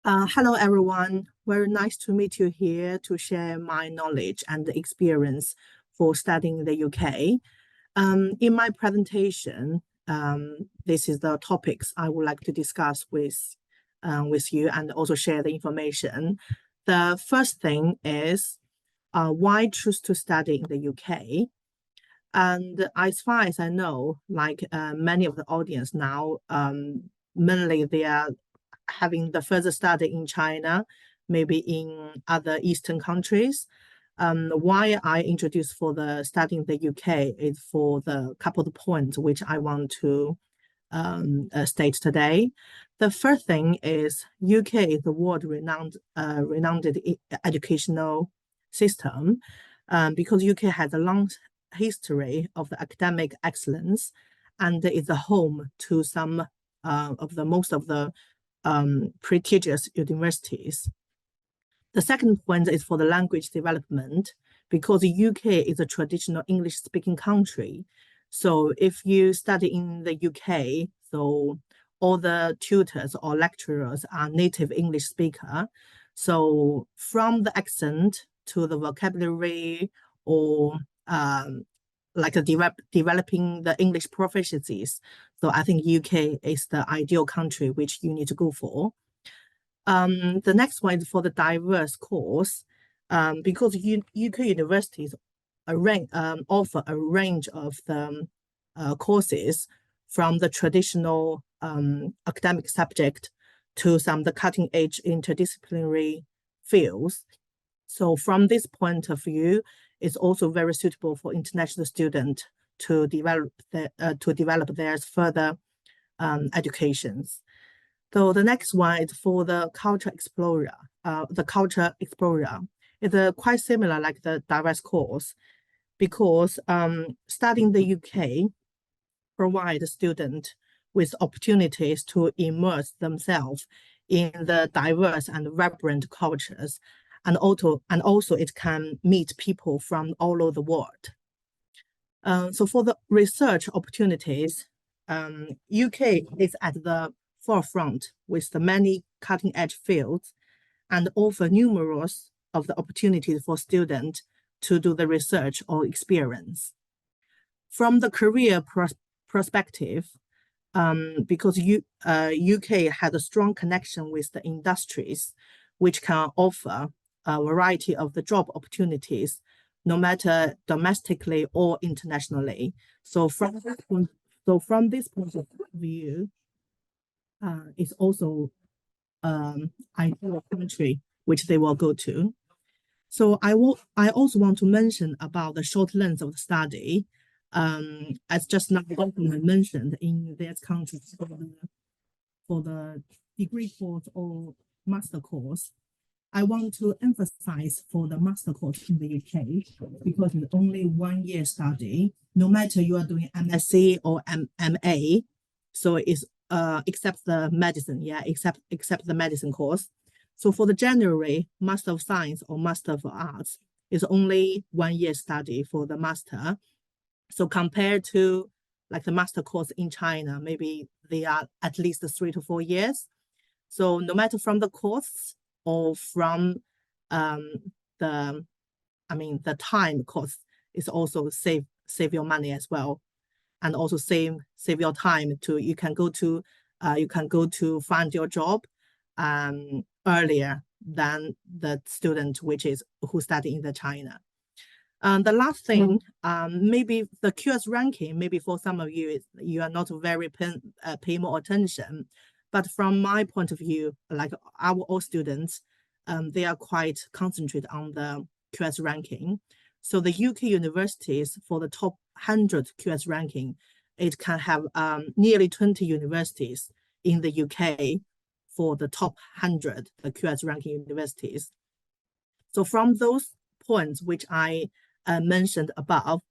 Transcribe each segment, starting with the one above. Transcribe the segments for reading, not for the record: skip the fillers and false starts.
Hello, everyone. Very nice to meet you here to share my knowledge and experience for studying in the UK. In my presentation, this is the topics I would like to discuss with you and also share the information. The first thing is why choose to study in the UK? And as far as I know, like many of the audience now, mainly they are having the further study in China, maybe in other Eastern countries. Why I introduced for the study in the UK is for the couple of points which I want to state today. The first thing is UK is the world renowned educational system because UK has a long history of the academic excellence and is the home to some of the most of the prestigious universities. The second point is for the language development because the UK is a traditional English speaking country. So if you study in the UK, so all the tutors or lecturers are native English speaker. So from the accent to the vocabulary or like developing the English proficiencies. So I think UK is the ideal country which you need to go for. The next one is for the diverse course, because UK universities offer a range of the courses from the traditional academic subject to some of the cutting edge interdisciplinary fields. So from this point of view, it's also very suitable for international students to develop their further educations. So the next one is for the culture explorer. The culture explorer is quite similar like the diverse course because studying the UK provide students with opportunities to immerse themselves in the diverse and vibrant cultures, and also it can meet people from all over the world. So for the research opportunities, UK is at the forefront with the many cutting-edge fields and offer numerous of the opportunities for students to do the research or experience. From the career perspective, because UK has a strong connection with the industries, which can offer a variety of the job opportunities, no matter domestically or internationally. So from this point of view, it's also ideal country which they will go to. So I also want to mention about the short length of the study. As just now mentioned in this country for the degree course or master course, I want to emphasize for the master course in the UK because it's only 1 year study, no matter you are doing MSc or MA. So it's except the medicine, except the medicine course. So for the January Master of Science or Master of Arts, it's only 1 year study for the master. So compared to like the master course in China, maybe they are at least 3 to 4 years. So no matter from the course or from the time cost is also save your money as well, and also save your time to you can go to find your job earlier than the student who study in the China. The last thing, maybe the QS ranking, maybe for some of you, you are not very pay more attention. But from my point of view, like our all students, they are quite concentrated on the QS ranking. So the UK universities for the top 100 QS ranking, it can have nearly 20 universities in the UK for the top 100 the QS ranking universities. So from those points which I mentioned above,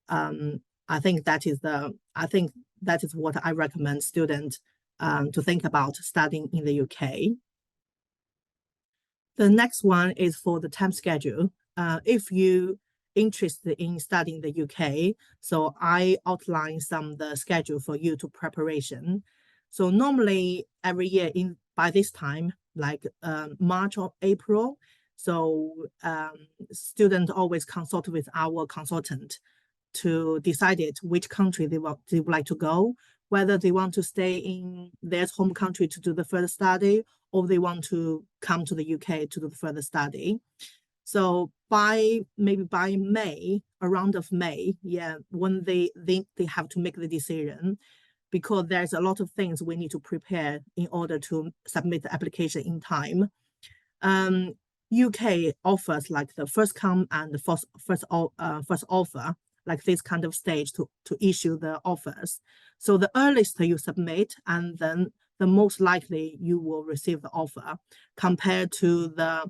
I think that is what I recommend students to think about studying in the UK. The next one is for the time schedule. If you interested in studying the UK, so I outline some the schedule for you to preparation. So normally every year by this time, like March or April. So students always consult with our consultant to decide it which country they would like to go, whether they want to stay in their home country to do the further study, or they want to come to the UK to do the further study. So maybe by May, around of May, yeah, when they have to make the decision, because there's a lot of things we need to prepare in order to submit the application in time. UK offers like the first come and the first offer, like this kind of stage to issue the offers. So the earliest you submit, and then the most likely you will receive the offer, compared to the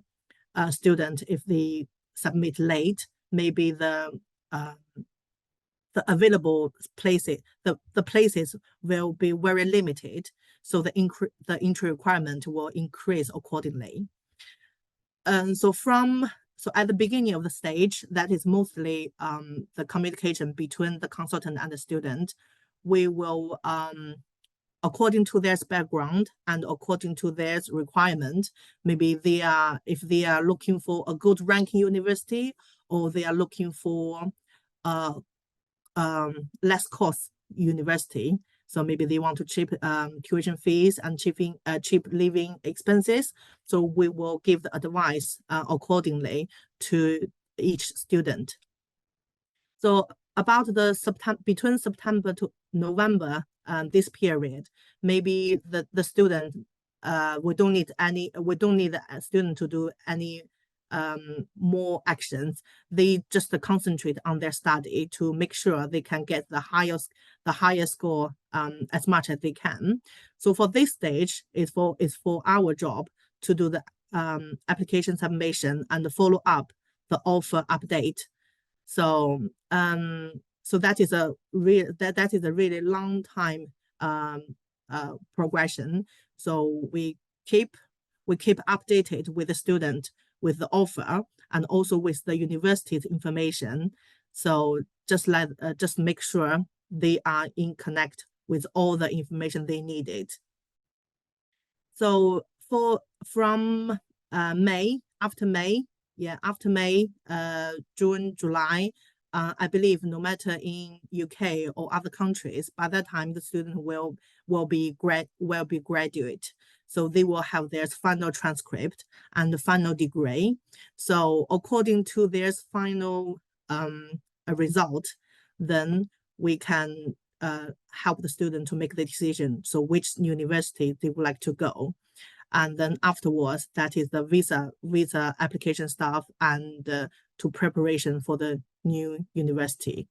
student if they submit late, maybe the available places, the places will be very limited, so the entry requirement will increase accordingly. So at the beginning of the stage, that is mostly the communication between the consultant and the student. We will, according to their background and according to their requirement, maybe if they are looking for a good ranking university, or they are looking for less cost university. So maybe they want to cheap tuition fees and cheap living expenses. So we will give the advice accordingly to each student. So about between September to November, this period, maybe the student we don't need a student to do any more actions. They just concentrate on their study to make sure they can get the highest score as much as they can. So for this stage, it's for our job to do the application submission and follow up the offer update. So that is a really long time progression. So we keep updated with the student, with the offer, and also with the university's information. So just make sure they are in connect with all the information they needed. So from after May, June, July, I believe no matter in UK or other countries, by that time the student will be graduate. So they will have their final transcript and the final degree. So according to their final result, then we can help the student to make the decision. So which university they would like to go. And then afterwards, that is the visa application stuff and to preparation for the new university.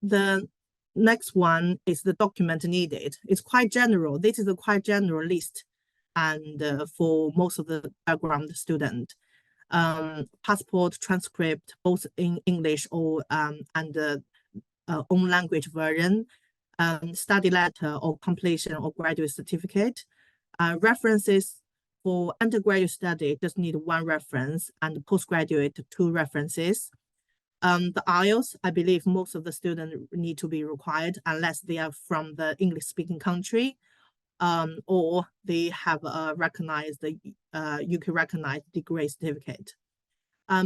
The next one is the document needed. It's quite general. This is a quite general list, and for most of the background student, passport, transcript, both in English or and own language version, study letter or completion or graduate certificate. References for undergraduate study just need one reference, and postgraduate 2 references. The IELTS, I believe most of the students need to be required unless they are from the English speaking country, or they have recognized the UK recognized degree certificate.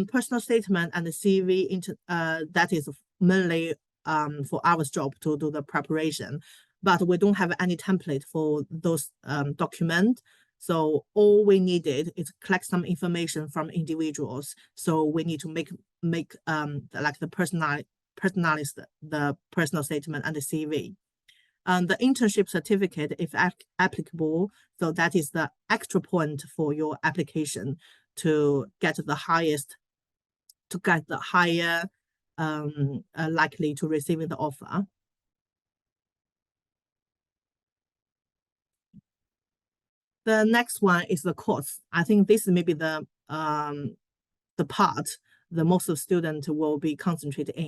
Personal statement and the CV, that is mainly for our job to do the preparation, but we don't have any template for those documents. So all we needed is collect some information from individuals. So we need to make like the personal statement and the CV. The internship certificate, if applicable, so that is the extra point for your application to get the higher likely to receiving the offer. The next one is the course. I think this may be the part the most of students will be concentrated in.